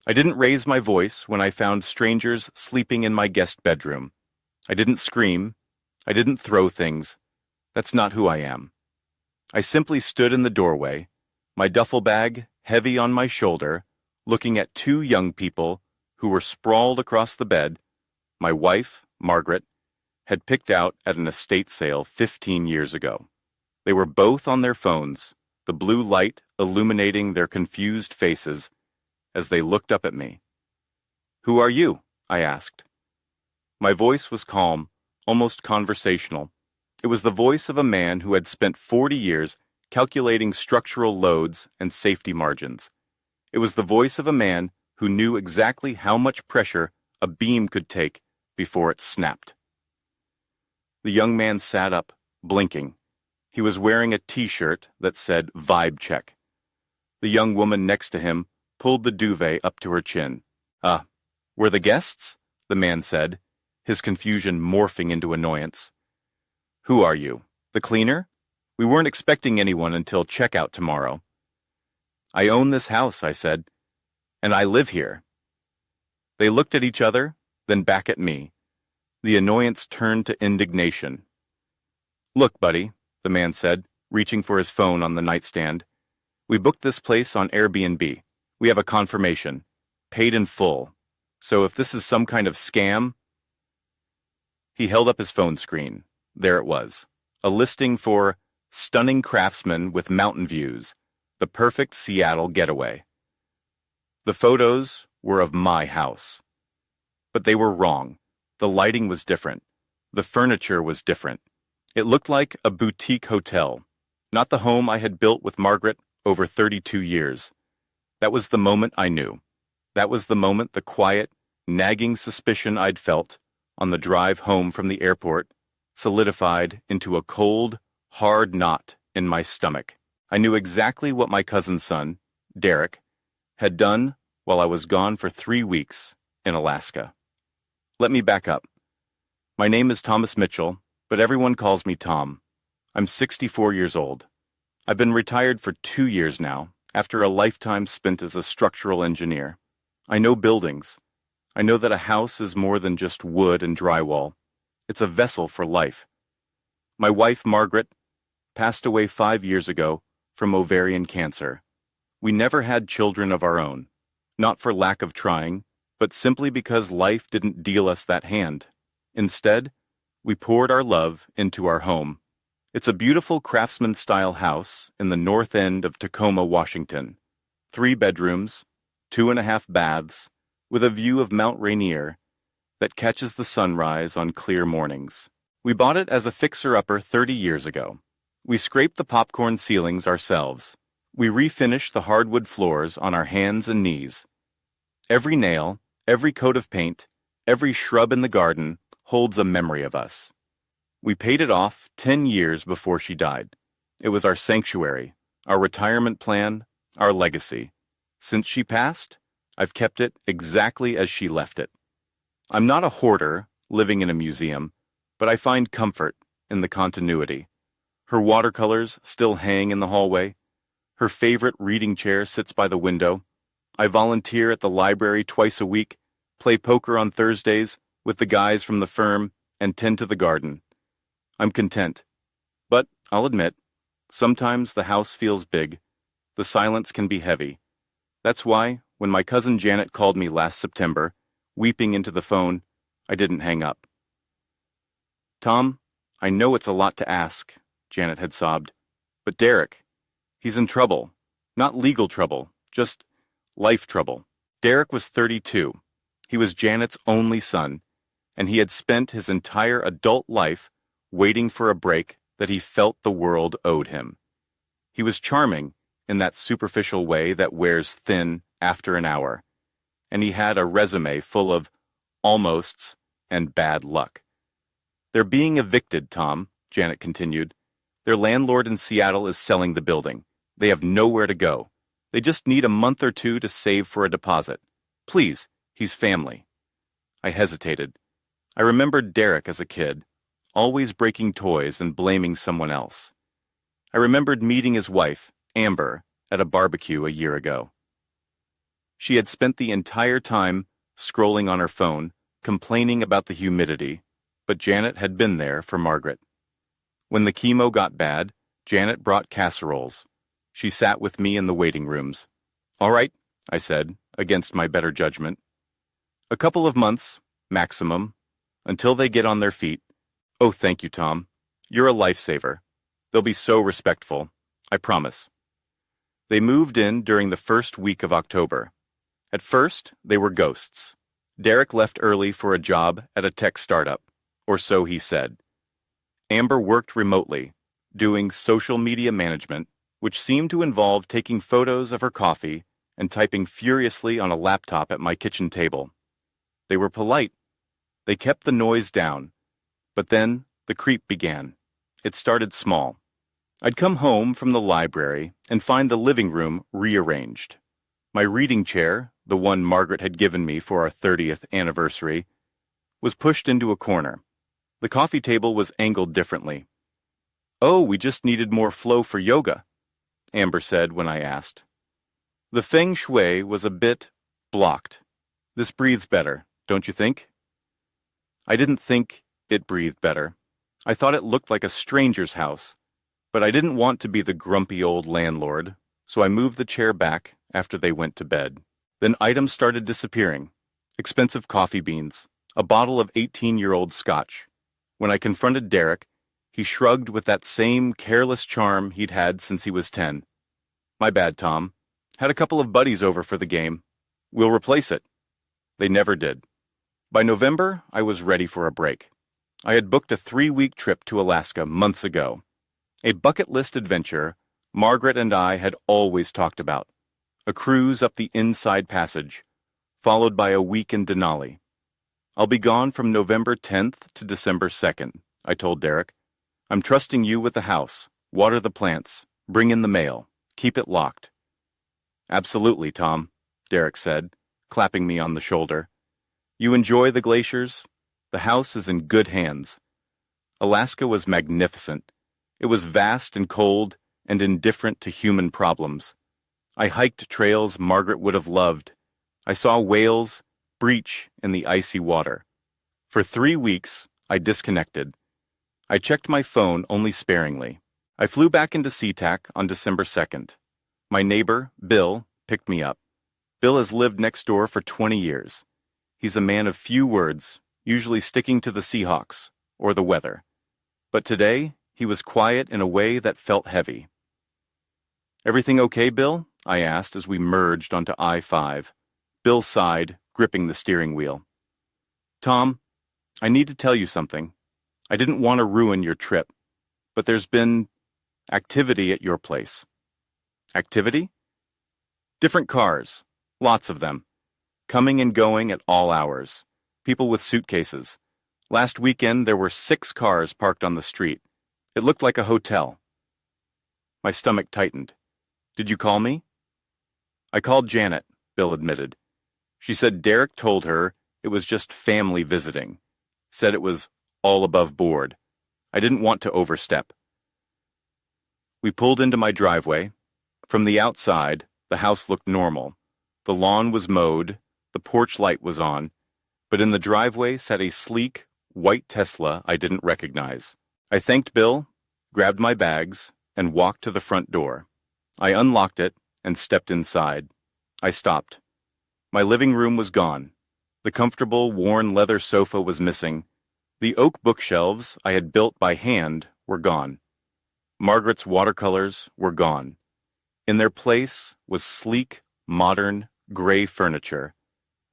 I didn't raise my voice when I found strangers sleeping in my guest bedroom. I didn't scream. I didn't throw things. That's not who I am. I simply stood in the doorway, my duffel bag heavy on my shoulder, looking at two young people who were sprawled across the bed my wife, Margaret, had picked out at an estate sale 15 years ago. They were both on their phones, the blue light illuminating their confused faces as they looked up at me. "Who are you?" I asked. My voice was calm, almost conversational. It was the voice of a man who had spent 40 years calculating structural loads and safety margins. It was the voice of a man who knew exactly how much pressure a beam could take before it snapped. The young man sat up, blinking. He was wearing a t-shirt that said Vibe Check. The young woman next to him pulled the duvet up to her chin. We're the guests?" the man said, his confusion morphing into annoyance. "Who are you? The cleaner? We weren't expecting anyone until checkout tomorrow." "I own this house," I said, "and I live here." They looked at each other, then back at me. The annoyance turned to indignation. "Look, buddy," the man said, reaching for his phone on the nightstand. "We booked this place on Airbnb. We have a confirmation. Paid in full. So if this is some kind of scam..." He held up his phone screen. There it was. A listing for "Stunning Craftsman with Mountain Views. The Perfect Seattle Getaway." The photos were of my house. But they were wrong. The lighting was different. The furniture was different. It looked like a boutique hotel, not the home I had built with Margaret over 32 years. That was the moment I knew. That was the moment the quiet, nagging suspicion I'd felt on the drive home from the airport solidified into a cold, hard knot in my stomach. I knew exactly what my cousin's son, Derek, had done while I was gone for 3 weeks in Alaska. Let me back up. My name is Thomas Mitchell, but everyone calls me Tom. I'm 64 years old. I've been retired for 2 years now, after a lifetime spent as a structural engineer. I know buildings. I know that a house is more than just wood and drywall. It's a vessel for life. My wife, Margaret, passed away 5 years ago from ovarian cancer. We never had children of our own, not for lack of trying, but simply because life didn't deal us that hand. Instead, we poured our love into our home. It's a beautiful craftsman-style house in the north end of Tacoma, Washington. 3 bedrooms, 2.5 baths, with a view of Mount Rainier that catches the sunrise on clear mornings. We bought it as a fixer-upper 30 years ago. We scraped the popcorn ceilings ourselves. We refinished the hardwood floors on our hands and knees. Every nail, every coat of paint, every shrub in the garden holds a memory of us. We paid it off 10 years before she died. It was our sanctuary, our retirement plan, our legacy. Since she passed, I've kept it exactly as she left it. I'm not a hoarder living in a museum, but I find comfort in the continuity. Her watercolors still hang in the hallway. Her favorite reading chair sits by the window. I volunteer at the library twice a week, play poker on Thursdays with the guys from the firm, and tend to the garden. I'm content. But, I'll admit, sometimes the house feels big. The silence can be heavy. That's why, when my cousin Janet called me last September, weeping into the phone, I didn't hang up. "Tom, I know it's a lot to ask," Janet had sobbed. "But Derek, he's in trouble. Not legal trouble, just life trouble." Derek was 32. He was Janet's only son, and he had spent his entire adult life waiting for a break that he felt the world owed him. He was charming in that superficial way that wears thin after an hour, and he had a resume full of almosts and bad luck. "They're being evicted, Tom," Janet continued. "Their landlord in Seattle is selling the building. They have nowhere to go. They just need a month or 2 to save for a deposit. Please, he's family." I hesitated. I remembered Derek as a kid, always breaking toys and blaming someone else. I remembered meeting his wife, Amber, at a barbecue a year ago. She had spent the entire time scrolling on her phone, complaining about the humidity, but Janet had been there for Margaret. When the chemo got bad, Janet brought casseroles. She sat with me in the waiting rooms. "All right," I said, against my better judgment. "A couple of months, maximum, until they get on their feet. Oh, thank you, Tom. You're a lifesaver. They'll be so respectful. I promise." They moved in during the first week of October. At first, they were ghosts. Derek left early for a job at a tech startup, or so he said. Amber worked remotely, doing social media management, which seemed to involve taking photos of her coffee and typing furiously on a laptop at my kitchen table. They were polite. They kept the noise down. But then the creep began. It started small. I'd come home from the library and find the living room rearranged. My reading chair, the one Margaret had given me for our 30th anniversary, was pushed into a corner. The coffee table was angled differently. "Oh, we just needed more flow for yoga," Amber said when I asked. The feng shui was a bit blocked. "This breathes better, don't you think?" I didn't think it breathed better. I thought it looked like a stranger's house, but I didn't want to be the grumpy old landlord, so I moved the chair back after they went to bed. Then items started disappearing. Expensive coffee beans, a bottle of 18-year-old scotch. When I confronted Derek, he shrugged with that same careless charm he'd had since he was 10. "My bad, Tom. Had a couple of buddies over for the game. We'll replace it." They never did. By November, I was ready for a break. I had booked a 3-week trip to Alaska months ago. A bucket list adventure Margaret and I had always talked about. A cruise up the Inside Passage, followed by a week in Denali. "I'll be gone from November 10th to December 2nd, I told Derek. "I'm trusting you with the house. Water the plants. Bring in the mail. Keep it locked." "Absolutely, Tom," Derek said, clapping me on the shoulder. "You enjoy the glaciers? The house is in good hands." Alaska was magnificent. It was vast and cold and indifferent to human problems. I hiked trails Margaret would have loved. I saw whales breach in the icy water. For 3 weeks, I disconnected. I checked my phone only sparingly. I flew back into SeaTac on December 2nd. My neighbor, Bill, picked me up. Bill has lived next door for 20 years. He's a man of few words, usually sticking to the Seahawks or the weather. But today, he was quiet in a way that felt heavy. "Everything okay, Bill?" I asked as we merged onto I-5. Bill sighed, gripping the steering wheel. "Tom, I need to tell you something. I didn't want to ruin your trip, but there's been activity at your place." "Activity?" "Different cars. Lots of them. Coming and going at all hours. People with suitcases. Last weekend there were 6 cars parked on the street. It looked like a hotel." My stomach tightened. "Did you call me?" "I called Janet," Bill admitted. "She said Derek told her it was just family visiting. Said it was all above board. I didn't want to overstep." We pulled into my driveway. From the outside, the house looked normal. The lawn was mowed, the porch light was on, but in the driveway sat a sleek, white Tesla I didn't recognize. I thanked Bill, grabbed my bags, and walked to the front door. I unlocked it and stepped inside. I stopped. My living room was gone. The comfortable, worn leather sofa was missing. The oak bookshelves I had built by hand were gone. Margaret's watercolors were gone. In their place was sleek, modern, gray furniture,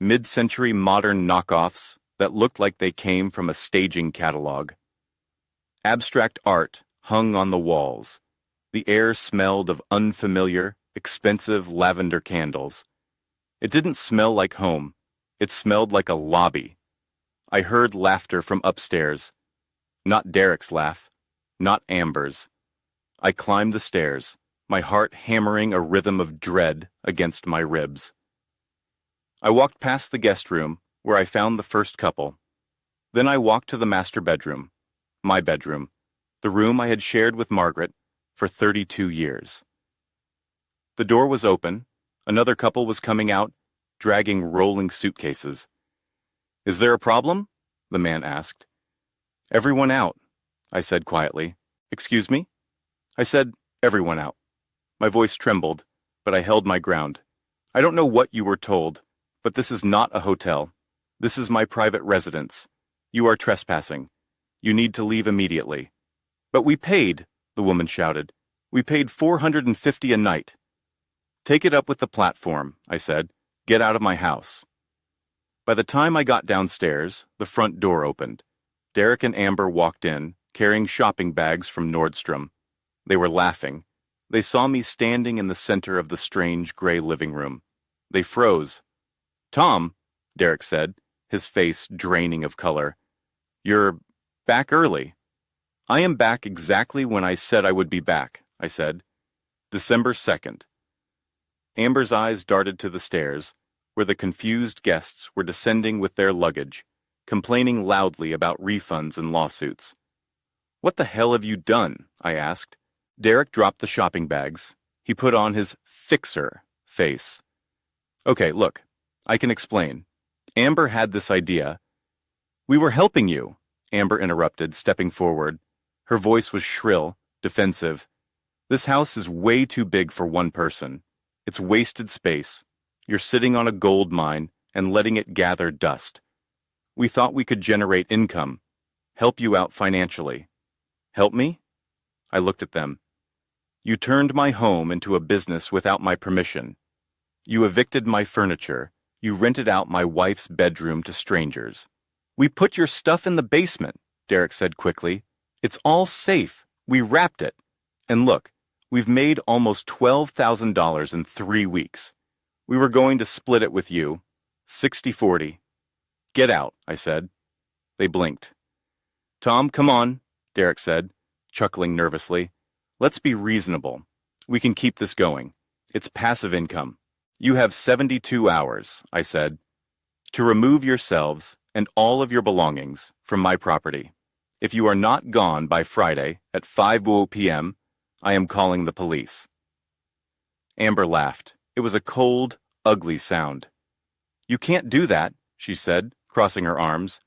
mid-century modern knockoffs that looked like they came from a staging catalog. Abstract art hung on the walls. The air smelled of unfamiliar, expensive lavender candles. It didn't smell like home. It smelled like a lobby. I heard laughter from upstairs. Not Derek's laugh, not Amber's. I climbed the stairs, my heart hammering a rhythm of dread against my ribs. I walked past the guest room, where I found the first couple. Then I walked to the master bedroom, my bedroom, the room I had shared with Margaret for 32 years. The door was open. Another couple was coming out, dragging rolling suitcases. "Is there a problem?" the man asked. "Everyone out," I said quietly. "Excuse me?" I said, "Everyone out." My voice trembled, but I held my ground. "I don't know what you were told, but this is not a hotel. This is my private residence. You are trespassing. You need to leave immediately." "But we paid," the woman shouted. "We paid $450 a night." "Take it up with the platform," I said. "Get out of my house." By the time I got downstairs, the front door opened. Derek and Amber walked in, carrying shopping bags from Nordstrom. They were laughing. They saw me standing in the center of the strange gray living room. They froze. "Tom," Derek said, his face draining of color, "you're back early." "I am back exactly when I said I would be back," I said. December 2nd. Amber's eyes darted to the stairs, where the confused guests were descending with their luggage, complaining loudly about refunds and lawsuits. "What the hell have you done?" I asked. Derek dropped the shopping bags. He put on his fixer face. "Okay, look, I can explain. Amber had this idea." "We were helping you," Amber interrupted, stepping forward. Her voice was shrill, defensive. "This house is way too big for one person. It's wasted space. You're sitting on a gold mine and letting it gather dust. We thought we could generate income, help you out financially." "Help me?" I looked at them. "You turned my home into a business without my permission. You evicted my furniture. You rented out my wife's bedroom to strangers." "We put your stuff in the basement," Derek said quickly. "It's all safe. We wrapped it. And look, we've made almost $12,000 in 3 weeks. We were going to split it with you. 60-40. "Get out," I said. They blinked. "Tom, come on," Derek said, chuckling nervously. "Let's be reasonable. We can keep this going. It's passive income." "You have 72 hours," I said, "to remove yourselves and all of your belongings from my property. If you are not gone by Friday at 5 p.m., I am calling the police." Amber laughed. It was a cold, ugly sound. "You can't do that," she said, crossing her arms.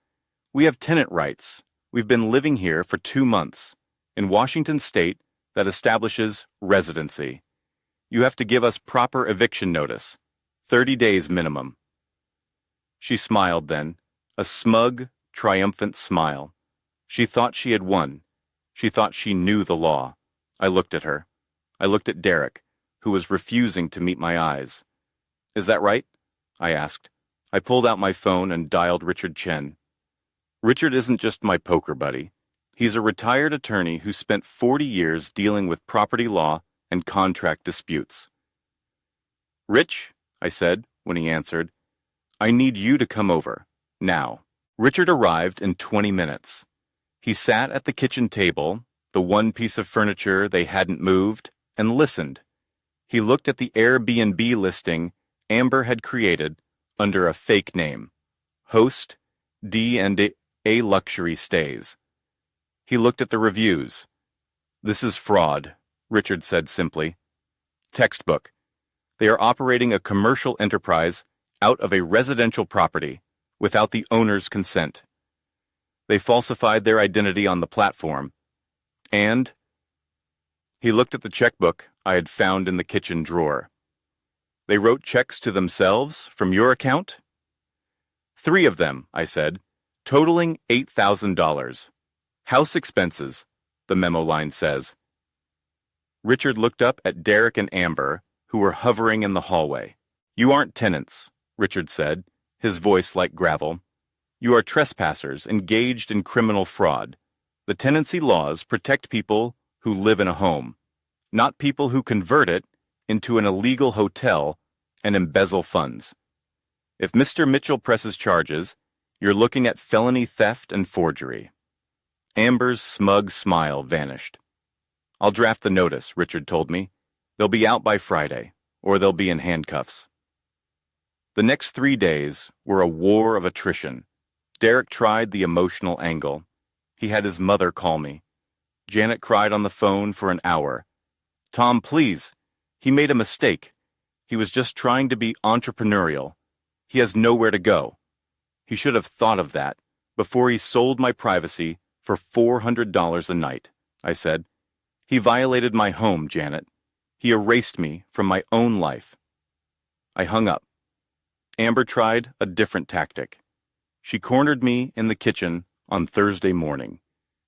"We have tenant rights. We've been living here for 2 months. In Washington State, that establishes residency. You have to give us proper eviction notice, 30 days minimum." She smiled then, a smug, triumphant smile. She thought she had won. She thought she knew the law. I looked at her. I looked at Derek, who was refusing to meet my eyes. "Is that right?" I asked. I pulled out my phone and dialed Richard Chen. Richard isn't just my poker buddy. He's a retired attorney who spent 40 years dealing with property law and contract disputes. "Rich," I said when he answered, "I need you to come over, now." Richard arrived in 20 minutes. He sat at the kitchen table, the one piece of furniture they hadn't moved, and listened. He looked at the Airbnb listing Amber had created under a fake name, Host D&A Luxury Stays. He looked at the reviews. "This is fraud," Richard said simply. "Textbook. They are operating a commercial enterprise out of a residential property without the owner's consent. They falsified their identity on the platform. And—" He looked at the checkbook I had found in the kitchen drawer. "They wrote checks to themselves from your account?" "3 of them," I said, "totaling $8,000. House expenses," the memo line says. Richard looked up at Derek and Amber, who were hovering in the hallway. "You aren't tenants," Richard said, his voice like gravel. "You are trespassers engaged in criminal fraud. The tenancy laws protect people who live in a home, not people who convert it into an illegal hotel and embezzle funds. If Mr. Mitchell presses charges, you're looking at felony theft and forgery." Amber's smug smile vanished. "I'll draft the notice," Richard told me. "They'll be out by Friday, or they'll be in handcuffs." The next 3 days were a war of attrition. Derek tried the emotional angle. He had his mother call me. Janet cried on the phone for an hour. "Tom, please. He made a mistake. He was just trying to be entrepreneurial. He has nowhere to go. He should have thought of that before he sold my privacy for $400 a night, I said. He violated my home, Janet. He erased me from my own life. I hung up. Amber tried a different tactic. She cornered me in the kitchen on Thursday morning.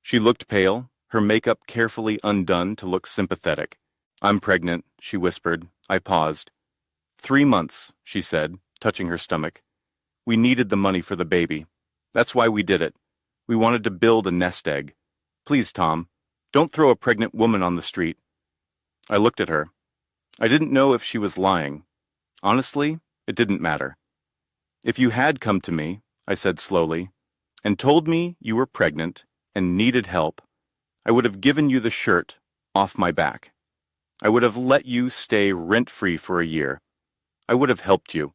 She looked pale, her makeup carefully undone to look sympathetic. I'm pregnant, she whispered. I paused. 3 months, she said, touching her stomach. We needed the money for the baby. That's why we did it. We wanted to build a nest egg. Please, Tom, don't throw a pregnant woman on the street. I looked at her. I didn't know if she was lying. Honestly, it didn't matter. If you had come to me, I said slowly, and told me you were pregnant and needed help, I would have given you the shirt off my back. I would have let you stay rent-free for a year. I would have helped you.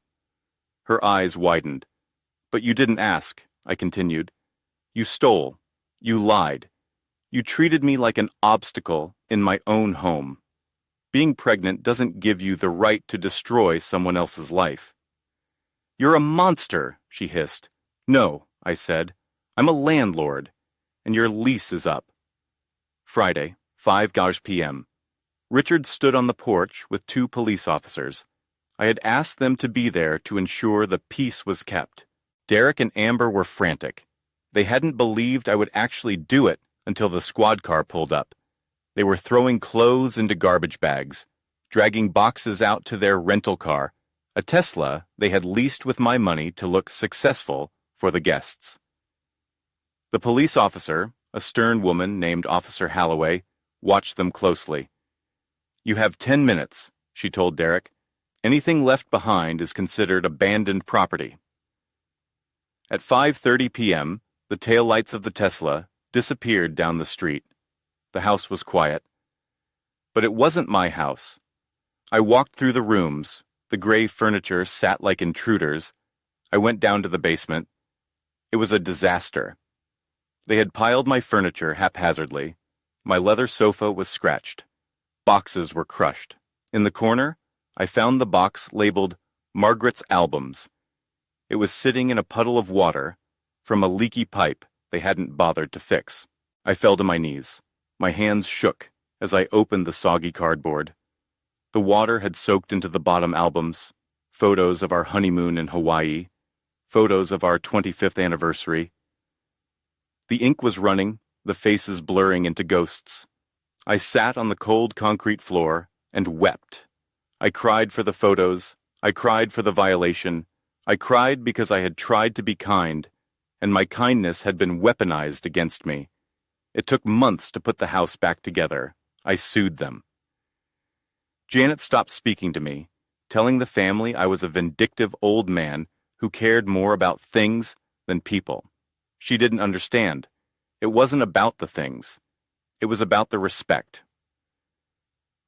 Her eyes widened. But you didn't ask, I continued. You stole. You lied. You treated me like an obstacle in my own home. Being pregnant doesn't give you the right to destroy someone else's life. You're a monster, she hissed. No, I said. I'm a landlord, and your lease is up. Friday, 5 p.m. Richard stood on the porch with 2 police officers. I had asked them to be there to ensure the peace was kept. Derek and Amber were frantic. They hadn't believed I would actually do it until the squad car pulled up. They were throwing clothes into garbage bags, dragging boxes out to their rental car, a Tesla they had leased with my money to look successful for the guests. The police officer, a stern woman named Officer Halloway, watched them closely. You have 10 minutes, she told Derek. Anything left behind is considered abandoned property. At 5:30 p.m., the taillights of the Tesla disappeared down the street. The house was quiet. But it wasn't my house. I walked through the rooms. The gray furniture sat like intruders. I went down to the basement. It was a disaster. They had piled my furniture haphazardly. My leather sofa was scratched. Boxes were crushed. In the corner, I found the box labeled Margaret's Albums. It was sitting in a puddle of water from a leaky pipe they hadn't bothered to fix. I fell to my knees. My hands shook as I opened the soggy cardboard. The water had soaked into the bottom albums, photos of our honeymoon in Hawaii, photos of our 25th anniversary. The ink was running, the faces blurring into ghosts. I sat on the cold concrete floor and wept. I cried for the photos. I cried for the violation. I cried because I had tried to be kind, and my kindness had been weaponized against me. It took months to put the house back together. I sued them. Janet stopped speaking to me, telling the family I was a vindictive old man who cared more about things than people. She didn't understand. It wasn't about the things. It was about the respect.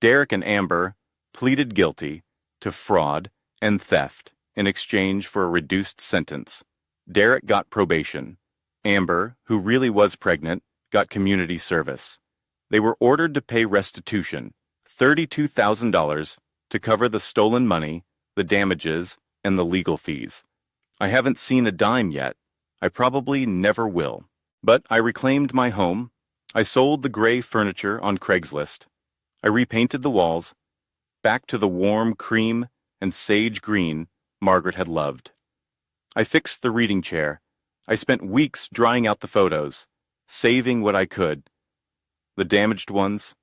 Derek and Amber pleaded guilty to fraud and theft in exchange for a reduced sentence. Derek got probation. Amber, who really was pregnant, got community service. They were ordered to pay restitution, $32,000, to cover the stolen money, the damages, and the legal fees. I haven't seen a dime yet. I probably never will. But I reclaimed my home. I sold the gray furniture on Craigslist. I repainted the walls, back to the warm cream and sage green Margaret had loved. I fixed the reading chair. I spent weeks drying out the photos, saving what I could. The damaged ones,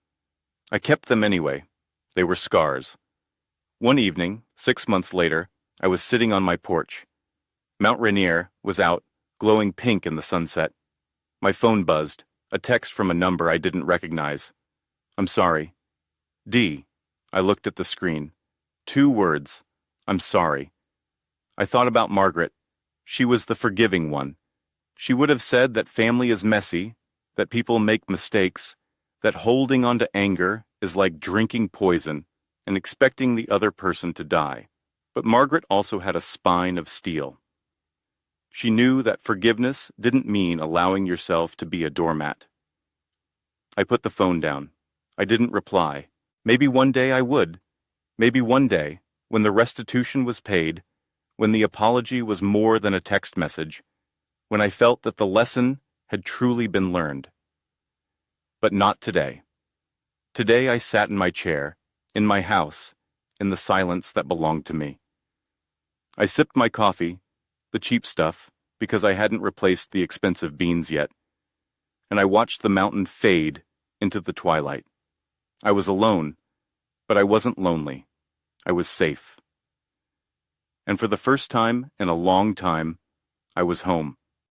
I kept them anyway. They were scars. One evening, 6 months later, I was sitting on my porch. Mount Rainier was out, glowing pink in the sunset. My phone buzzed, a text from a number I didn't recognize. I'm sorry. D. I looked at the screen. 2 words. I'm sorry. I thought about Margaret. She was the forgiving one. She would have said that family is messy, that people make mistakes, that holding on to anger is like drinking poison and expecting the other person to die. But Margaret also had a spine of steel. She knew that forgiveness didn't mean allowing yourself to be a doormat. I put the phone down. I didn't reply. Maybe one day I would. Maybe one day, when the restitution was paid, when the apology was more than a text message, when I felt that the lesson had truly been learned. But not today. Today I sat in my chair, in my house, in the silence that belonged to me. I sipped my coffee, the cheap stuff, because I hadn't replaced the expensive beans yet, and I watched the mountain fade into the twilight. I was alone, but I wasn't lonely. I was safe. And for the first time in a long time, I was home.